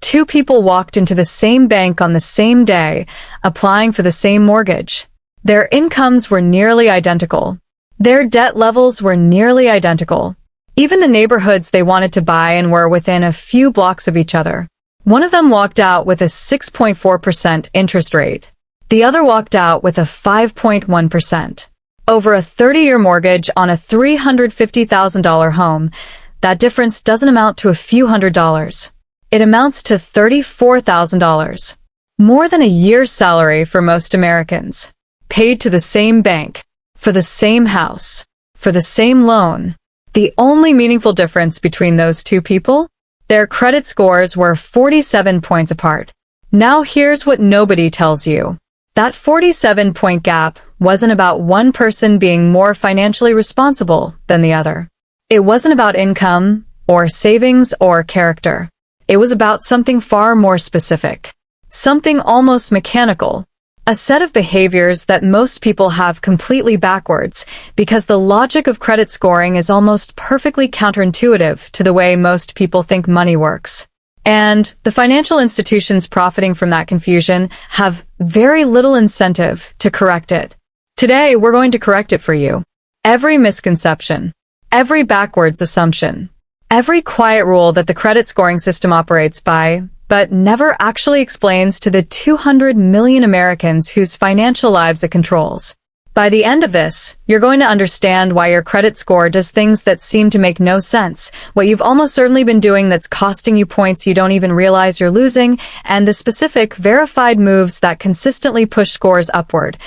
Two people walked into the same bank on the same day, applying for the same mortgage. Their incomes were nearly identical. Their debt levels were nearly identical. Even the neighborhoods they wanted to buy in were within a few blocks of each other. One of them walked out with a 6.4% interest rate. The other walked out with a 5.1%. Over a 30-year mortgage on a $350,000 home, that difference doesn't amount to a few $100s. It amounts to $34,000. More than a year's salary for most Americans. Paid to the same bank, for the same house, for the same loan. The only meaningful difference between those two people? Their credit scores were 47 points apart. Now here's what nobody tells you. That 47-point gap wasn't about one person being more financially responsible than the other. It wasn't about income, or savings, or character. It was about something far more specific. Something almost mechanical. A set of behaviors that most people have completely backwards because the logic of credit scoring is almost perfectly counterintuitive to the way most people think money works. And the financial institutions profiting from that confusion have very little incentive to correct it. Today, we're going to correct it for you. Every misconception, every backwards assumption, every quiet rule that the credit scoring system operates by, but never actually explains to the 200 million Americans whose financial lives it controls. By the end of this, you're going to understand why your credit score does things that seem to make no sense, what you've almost certainly been doing that's costing you points you don't even realize you're losing, and the specific, verified moves that consistently push scores upward,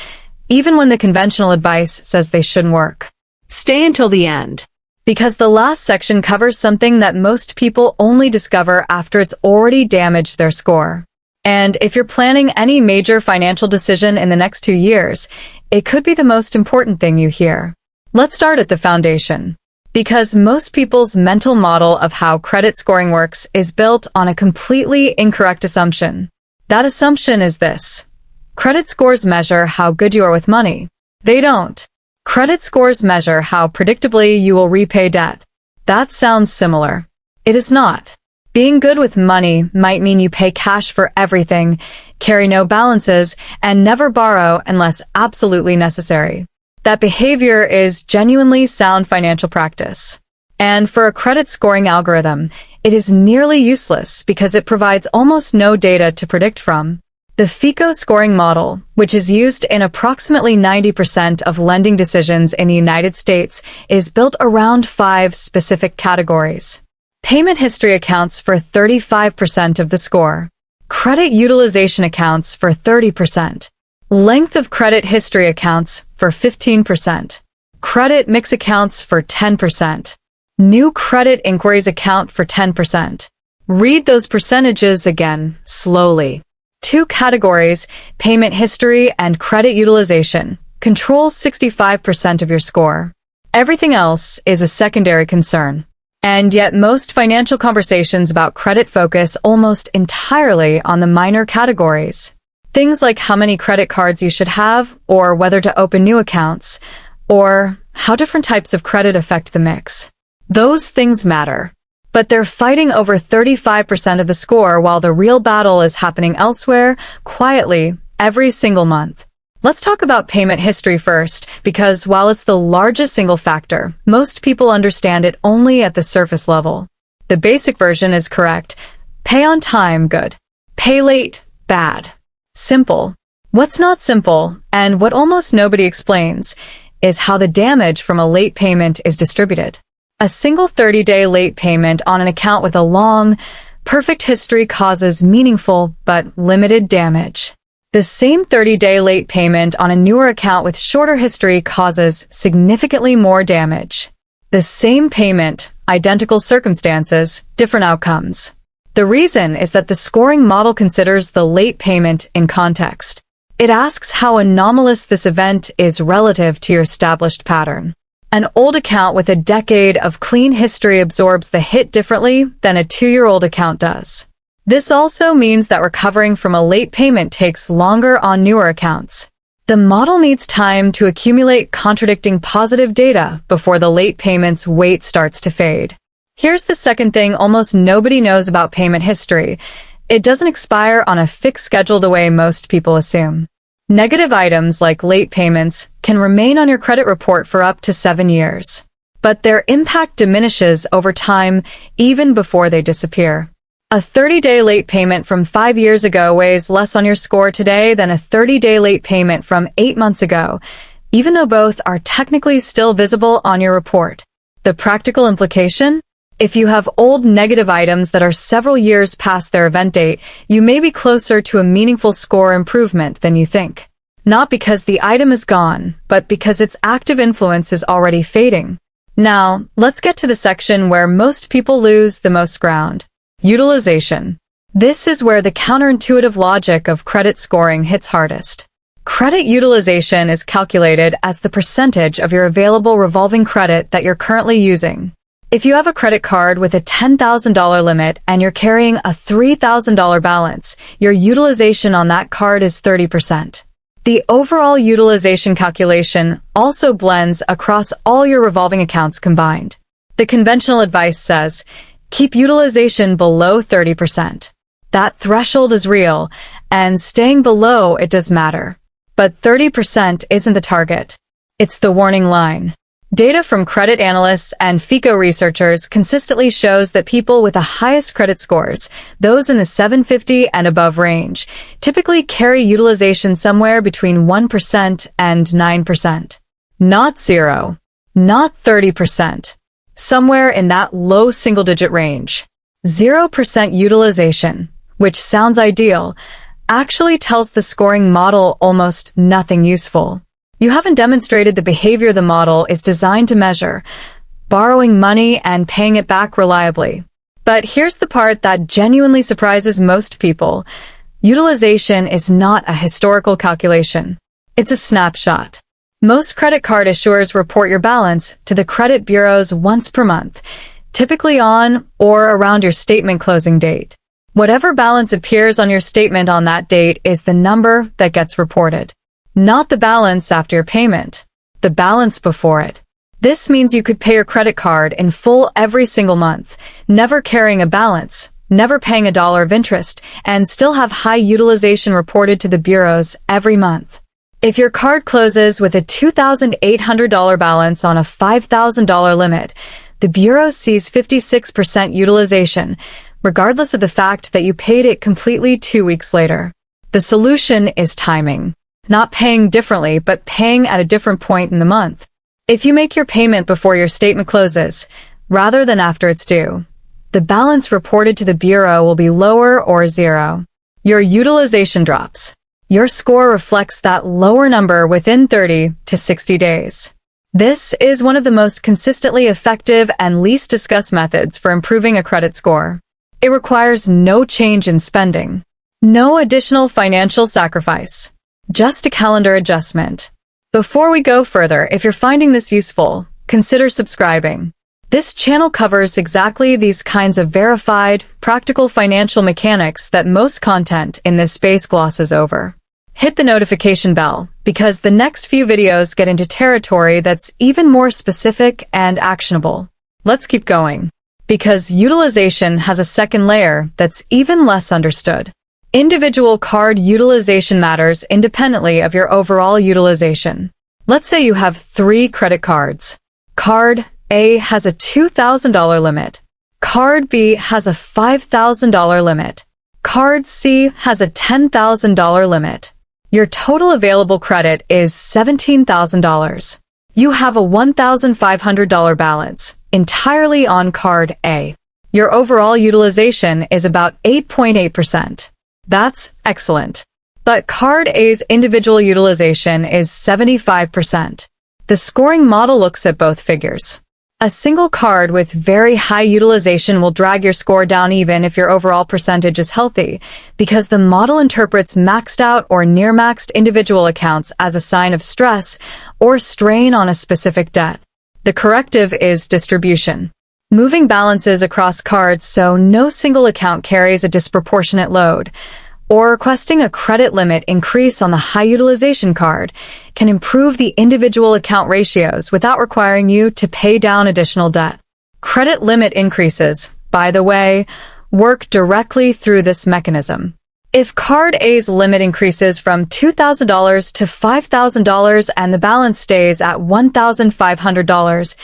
even when the conventional advice says they shouldn't work. Stay until the end. Because the last section covers something that most people only discover after it's already damaged their score. And if you're planning any major financial decision in the next 2 years, it could be the most important thing you hear. Let's start at the foundation. Because most people's mental model of how credit scoring works is built on a completely incorrect assumption. That assumption is this: credit scores measure how good you are with money. They don't. Credit scores measure how predictably you will repay debt. That sounds similar. It is not. Being good with money might mean you pay cash for everything, carry no balances, and never borrow unless absolutely necessary. That behavior is genuinely sound financial practice. And for a credit scoring algorithm, it is nearly useless because it provides almost no data to predict from. The FICO scoring model, which is used in approximately 90% of lending decisions in the United States, is built around 5 specific categories. Payment history accounts for 35% of the score. Credit utilization accounts for 30%. Length of credit history accounts for 15%. Credit mix accounts for 10%. New credit inquiries account for 10%. Read those percentages again, slowly. 2 categories, payment history and credit utilization, control 65% of your score. Everything else is a secondary concern. And yet most financial conversations about credit focus almost entirely on the minor categories. Things like how many credit cards you should have, or whether to open new accounts, or how different types of credit affect the mix. Those things matter. But they're fighting over 35% of the score while the real battle is happening elsewhere, quietly, every single month. Let's talk about payment history first, because while it's the largest single factor, most people understand it only at the surface level. The basic version is correct. Pay on time, good. Pay late, bad. Simple. What's not simple, and what almost nobody explains, is how the damage from a late payment is distributed. A single 30-day late payment on an account with a long, perfect history causes meaningful but limited damage. The same 30-day late payment on a newer account with shorter history causes significantly more damage. The same payment, identical circumstances, different outcomes. The reason is that the scoring model considers the late payment in context. It asks how anomalous this event is relative to your established pattern. An old account with a decade of clean history absorbs the hit differently than a 2-year-old account does. This also means that recovering from a late payment takes longer on newer accounts. The model needs time to accumulate contradicting positive data before the late payment's weight starts to fade. Here's the second thing almost nobody knows about payment history. It doesn't expire on a fixed schedule the way most people assume. Negative items like late payments can remain on your credit report for up to 7 years. But their impact diminishes over time even before they disappear. A 30-day late payment from 5 years ago weighs less on your score today than a 30-day late payment from 8 months ago, even though both are technically still visible on your report. The practical implication? If you have old negative items that are several years past their event date, you may be closer to a meaningful score improvement than you think. Not because the item is gone, but because its active influence is already fading. Now, let's get to the section where most people lose the most ground. Utilization. This is where the counterintuitive logic of credit scoring hits hardest. Credit utilization is calculated as the percentage of your available revolving credit that you're currently using. If you have a credit card with a $10,000 limit and you're carrying a $3,000 balance, your utilization on that card is 30%. The overall utilization calculation also blends across all your revolving accounts combined. The conventional advice says, keep utilization below 30%. That threshold is real, and staying below it does matter. But 30% isn't the target. It's the warning line. Data from credit analysts and FICO researchers consistently shows that people with the highest credit scores, those in the 750 and above range, typically carry utilization somewhere between 1% and 9%. Not 0. Not 30%. Somewhere in that low single-digit range. 0% utilization, which sounds ideal, actually tells the scoring model almost nothing useful. You haven't demonstrated the behavior the model is designed to measure, borrowing money and paying it back reliably. But here's the part that genuinely surprises most people. Utilization is not a historical calculation. It's a snapshot. Most credit card issuers report your balance to the credit bureaus once per month, typically on or around your statement closing date. Whatever balance appears on your statement on that date is the number that gets reported. Not the balance after your payment, the balance before it. This means you could pay your credit card in full every single month, never carrying a balance, never paying $1 of interest, and still have high utilization reported to the bureaus every month. If your card closes with a $2,800 balance on a $5,000 limit, the bureau sees 56% utilization, regardless of the fact that you paid it completely 2 weeks later. The solution is timing. Not paying differently, but paying at a different point in the month. If you make your payment before your statement closes, rather than after it's due, the balance reported to the bureau will be lower or 0. Your utilization drops. Your score reflects that lower number within 30 to 60 days. This is one of the most consistently effective and least discussed methods for improving a credit score. It requires no change in spending, no additional financial sacrifice, just a calendar adjustment. Before we go further, if you're finding this useful, consider subscribing. This channel covers exactly these kinds of verified, practical financial mechanics that most content in this space glosses over. Hit the notification bell, because the next few videos get into territory that's even more specific and actionable. Let's keep going. Because utilization has a second layer that's even less understood. Individual card utilization matters independently of your overall utilization. Let's say you have 3 credit cards. Card A has a $2,000 limit. Card B has a $5,000 limit. Card C has a $10,000 limit. Your total available credit is $17,000. You have a $1,500 balance, entirely on Card A. Your overall utilization is about 8.8%. That's excellent. But Card A's individual utilization is 75%. The scoring model looks at both figures. A single card with very high utilization will drag your score down even if your overall percentage is healthy, because the model interprets maxed out or near maxed individual accounts as a sign of stress or strain on a specific debt. The corrective is distribution. Moving balances across cards so no single account carries a disproportionate load, or requesting a credit limit increase on the high utilization card can improve the individual account ratios without requiring you to pay down additional debt. Credit limit increases, by the way, work directly through this mechanism. If Card A's limit increases from $2,000 to $5,000 and the balance stays at $1,500,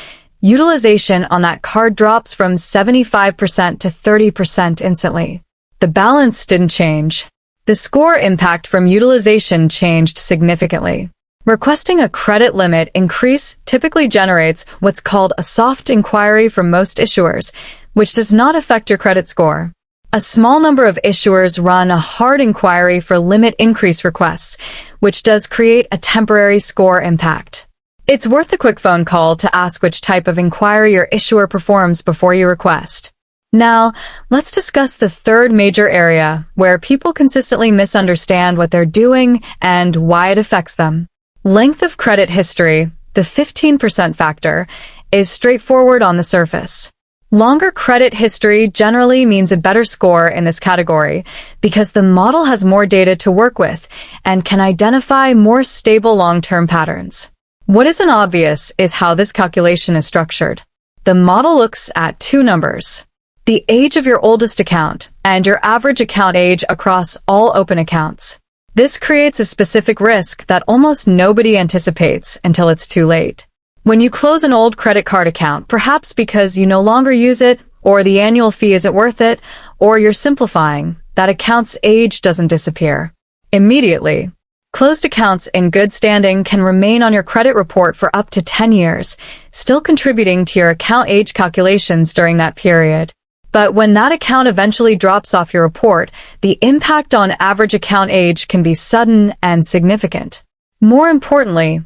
utilization on that card drops from 75% to 30% instantly. The balance didn't change. The score impact from utilization changed significantly. Requesting a credit limit increase typically generates what's called a soft inquiry from most issuers, which does not affect your credit score. A small number of issuers run a hard inquiry for limit increase requests, which does create a temporary score impact. It's worth a quick phone call to ask which type of inquiry your issuer performs before you request. Now, let's discuss the third major area where people consistently misunderstand what they're doing and why it affects them. Length of credit history, the 15% factor, is straightforward on the surface. Longer credit history generally means a better score in this category because the model has more data to work with and can identify more stable long-term patterns. What isn't obvious is how this calculation is structured. The model looks at two numbers: the age of your oldest account and your average account age across all open accounts. This creates a specific risk that almost nobody anticipates until it's too late. When you close an old credit card account, perhaps because you no longer use it, or the annual fee isn't worth it, or you're simplifying, that account's age doesn't disappear immediately. Closed accounts in good standing can remain on your credit report for up to 10 years, still contributing to your account age calculations during that period. But when that account eventually drops off your report, the impact on average account age can be sudden and significant. More importantly,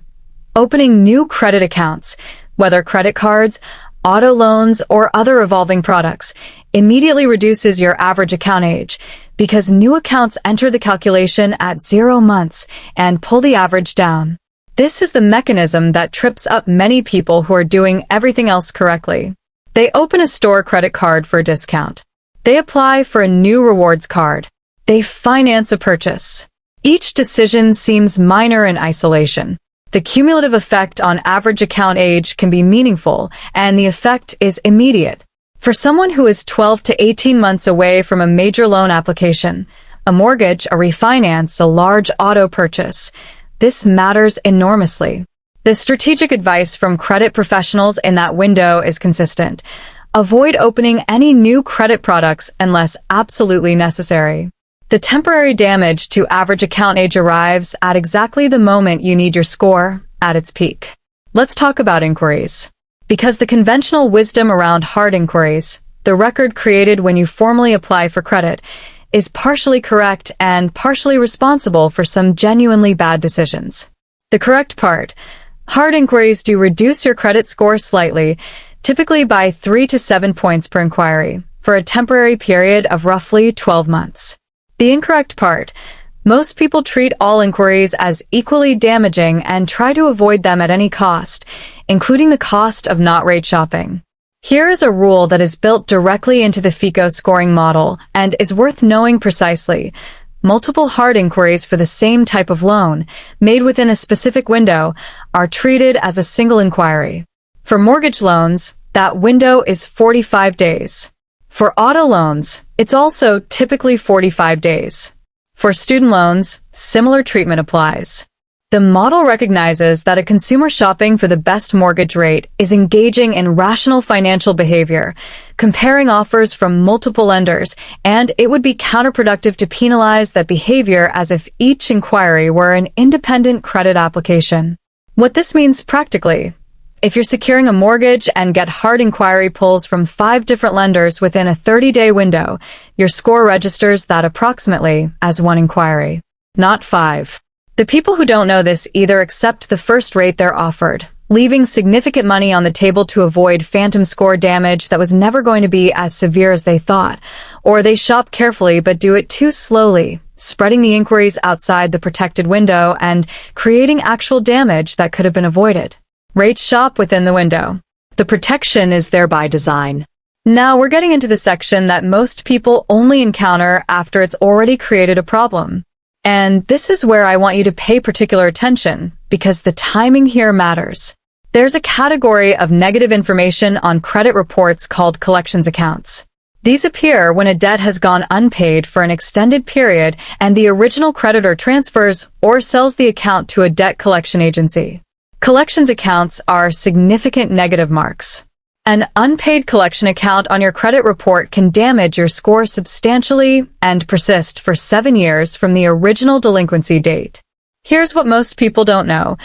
opening new credit accounts, whether credit cards, auto loans, or other revolving products, immediately reduces your average account age because new accounts enter the calculation at 0 months and pull the average down. This is the mechanism that trips up many people who are doing everything else correctly. They open a store credit card for a discount. They apply for a new rewards card. They finance a purchase. Each decision seems minor in isolation. The cumulative effect on average account age can be meaningful, and the effect is immediate. For someone who is 12 to 18 months away from a major loan application, a mortgage, a refinance, a large auto purchase, this matters enormously. The strategic advice from credit professionals in that window is consistent. Avoid opening any new credit products unless absolutely necessary. The temporary damage to average account age arrives at exactly the moment you need your score at its peak. Let's talk about inquiries. Because the conventional wisdom around hard inquiries, the record created when you formally apply for credit, is partially correct and partially responsible for some genuinely bad decisions. The correct part: hard inquiries do reduce your credit score slightly, typically by 3 to 7 points per inquiry, for a temporary period of roughly 12 months. The incorrect part: most people treat all inquiries as equally damaging and try to avoid them at any cost, including the cost of not rate shopping. Here is a rule that is built directly into the FICO scoring model and is worth knowing precisely. Multiple hard inquiries for the same type of loan, made within a specific window, are treated as a single inquiry. For mortgage loans, that window is 45 days. For auto loans, it's also typically 45 days. For student loans, similar treatment applies. The model recognizes that a consumer shopping for the best mortgage rate is engaging in rational financial behavior, comparing offers from multiple lenders, and it would be counterproductive to penalize that behavior as if each inquiry were an independent credit application. What this means practically: if you're securing a mortgage and get hard inquiry pulls from 5 different lenders within a 30-day window, your score registers that approximately as 1 inquiry, not 5. The people who don't know this either accept the first rate they're offered, leaving significant money on the table to avoid phantom score damage that was never going to be as severe as they thought, or they shop carefully but do it too slowly, spreading the inquiries outside the protected window and creating actual damage that could have been avoided. Rate shop within the window. The protection is there by design. Now we're getting into the section that most people only encounter after it's already created a problem. And this is where I want you to pay particular attention, because the timing here matters. There's a category of negative information on credit reports called collections accounts. These appear when a debt has gone unpaid for an extended period and the original creditor transfers or sells the account to a debt collection agency. Collections accounts are significant negative marks. An unpaid collection account on your credit report can damage your score substantially and persist for 7 years from the original delinquency date. Here's what most people don't know.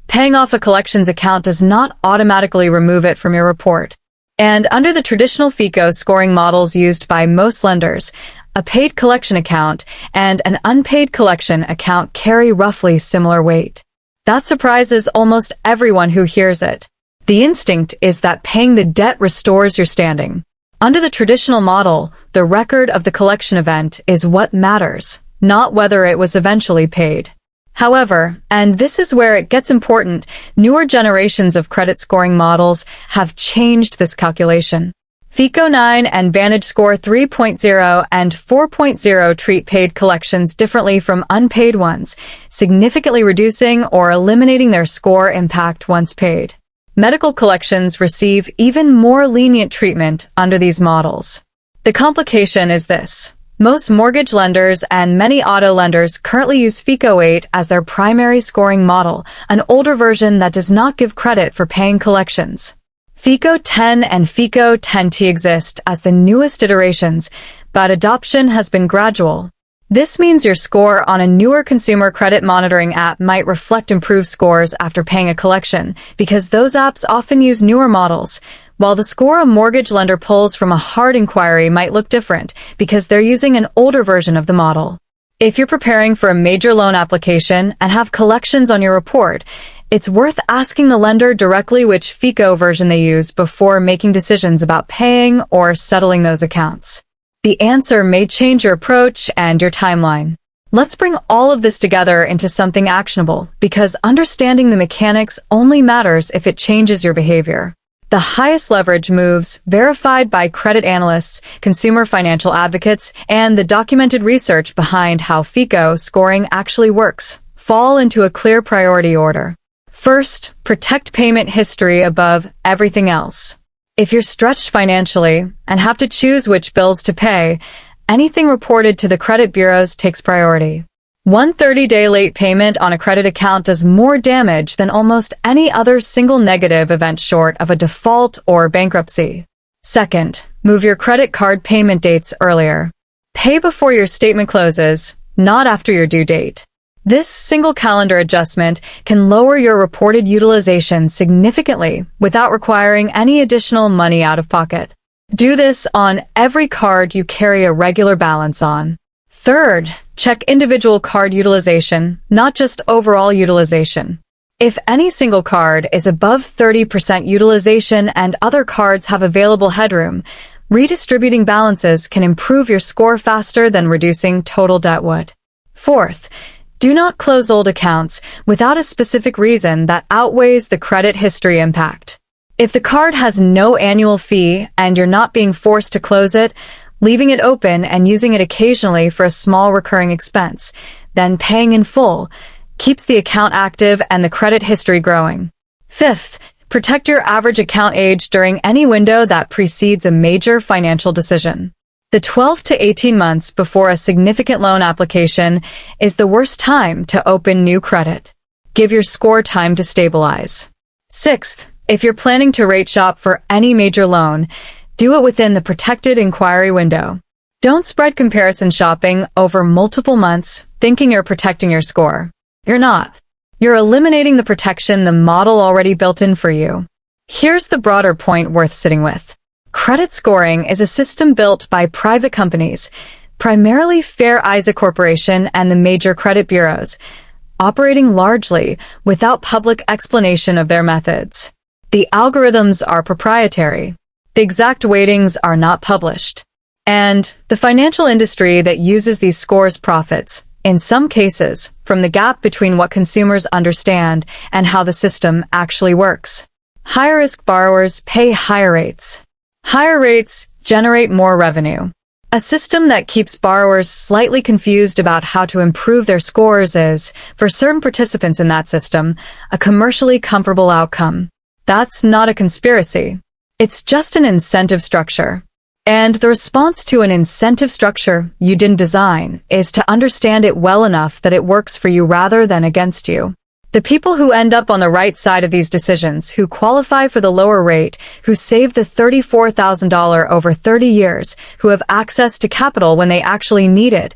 Paying off a collections account does not automatically remove it from your report. And under the traditional FICO scoring models used by most lenders, a paid collection account and an unpaid collection account carry roughly similar weight. That surprises almost everyone who hears it. The instinct is that paying the debt restores your standing. Under the traditional model, the record of the collection event is what matters, not whether it was eventually paid. However, and this is where it gets important, newer generations of credit scoring models have changed this calculation. FICO 9 and VantageScore 3.0 and 4.0 treat paid collections differently from unpaid ones, significantly reducing or eliminating their score impact once paid. Medical collections receive even more lenient treatment under these models. The complication is this. Most mortgage lenders and many auto lenders currently use FICO 8 as their primary scoring model, an older version that does not give credit for paying collections. FICO 10 and FICO 10T exist as the newest iterations, but adoption has been gradual. This means your score on a newer consumer credit monitoring app might reflect improved scores after paying a collection, because those apps often use newer models, while the score a mortgage lender pulls from a hard inquiry might look different because they're using an older version of the model. If you're preparing for a major loan application and have collections on your report, it's worth asking the lender directly which FICO version they use before making decisions about paying or settling those accounts. The answer may change your approach and your timeline. Let's bring all of this together into something actionable, because understanding the mechanics only matters if it changes your behavior. The highest leverage moves, verified by credit analysts, consumer financial advocates, and the documented research behind how FICO scoring actually works, fall into a clear priority order. First, protect payment history above everything else. If you're stretched financially and have to choose which bills to pay, anything reported to the credit bureaus takes priority. One 30-day late payment on a credit account does more damage than almost any other single negative event short of a default or bankruptcy. Second, move your credit card payment dates earlier. Pay before your statement closes, not after your due date. This single calendar adjustment can lower your reported utilization significantly without requiring any additional money out of pocket. Do this on every card you carry a regular balance on. Third, check individual card utilization, not just overall utilization. If any single card is above 30% utilization and other cards have available headroom, redistributing balances can improve your score faster than reducing total debt would. Fourth, do not close old accounts without a specific reason that outweighs the credit history impact. If the card has no annual fee and you're not being forced to close it, leaving it open and using it occasionally for a small recurring expense, then paying in full, keeps the account active and the credit history growing. Fifth, protect your average account age during any window that precedes a major financial decision. The 12 to 18 months before a significant loan application is the worst time to open new credit. Give your score time to stabilize. Sixth, if you're planning to rate shop for any major loan, do it within the protected inquiry window. Don't spread comparison shopping over multiple months thinking you're protecting your score. You're not. You're eliminating the protection the model already built in for you. Here's the broader point worth sitting with. Credit scoring is a system built by private companies, primarily Fair Isaac Corporation and the major credit bureaus, operating largely without public explanation of their methods. The algorithms are proprietary. The exact weightings are not published. And the financial industry that uses these scores profits, in some cases, from the gap between what consumers understand and how the system actually works. Higher-risk borrowers pay higher rates. Higher rates generate more revenue. A system that keeps borrowers slightly confused about how to improve their scores is, for certain participants in that system, a commercially comfortable outcome. That's not a conspiracy. It's just an incentive structure. And the response to an incentive structure you didn't design is to understand it well enough that it works for you rather than against you. The people who end up on the right side of these decisions, who qualify for the lower rate, who save the $34,000 over 30 years, who have access to capital when they actually need it,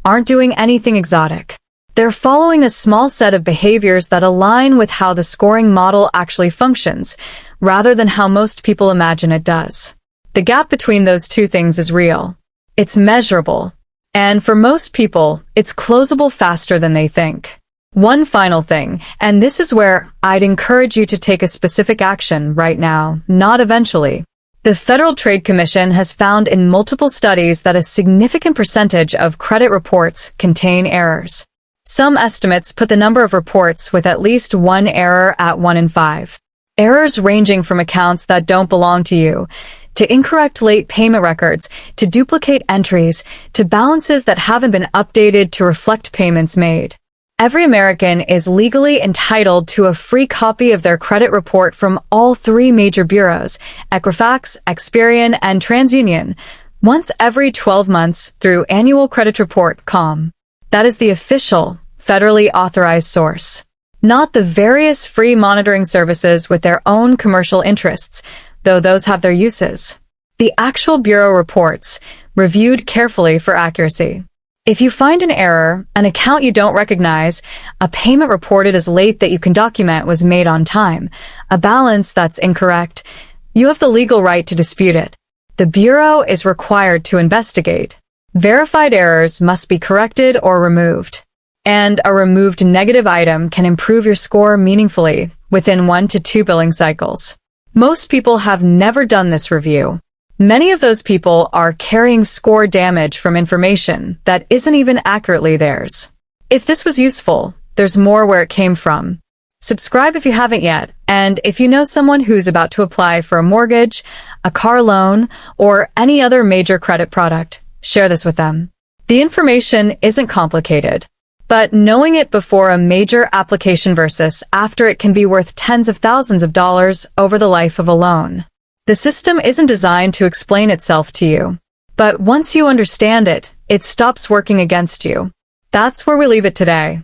aren't doing anything exotic. They're following a small set of behaviors that align with how the scoring model actually functions, rather than how most people imagine it does. The gap between those two things is real. It's measurable. And for most people, it's closable faster than they think. One final thing, and this is where I'd encourage you to take a specific action right now, not eventually. The Federal Trade Commission has found in multiple studies that a significant percentage of credit reports contain errors. Some estimates put the number of reports with at least one error at 1 in 5. Errors ranging from accounts that don't belong to you, to incorrect late payment records, to duplicate entries, to balances that haven't been updated to reflect payments made. Every American is legally entitled to a free copy of their credit report from all three major bureaus, Equifax, Experian, and TransUnion, once every 12 months through annualcreditreport.com. That is the official, federally authorized source. Not the various free monitoring services with their own commercial interests, though those have their uses. The actual bureau reports, reviewed carefully for accuracy. If you find an error, an account you don't recognize, a payment reported as late that you can document was made on time, a balance that's incorrect, you have the legal right to dispute it. The Bureau is required to investigate. Verified errors must be corrected or removed. And a removed negative item can improve your score meaningfully within 1 to 2 billing cycles. Most people have never done this review. Many of those people are carrying score damage from information that isn't even accurately theirs. If this was useful, there's more where it came from. Subscribe if you haven't yet, and if you know someone who's about to apply for a mortgage, a car loan, or any other major credit product, share this with them. The information isn't complicated, but knowing it before a major application versus after it can be worth tens of thousands of dollars over the life of a loan. The system isn't designed to explain itself to you, but once you understand it, it stops working against you. That's where we leave it today.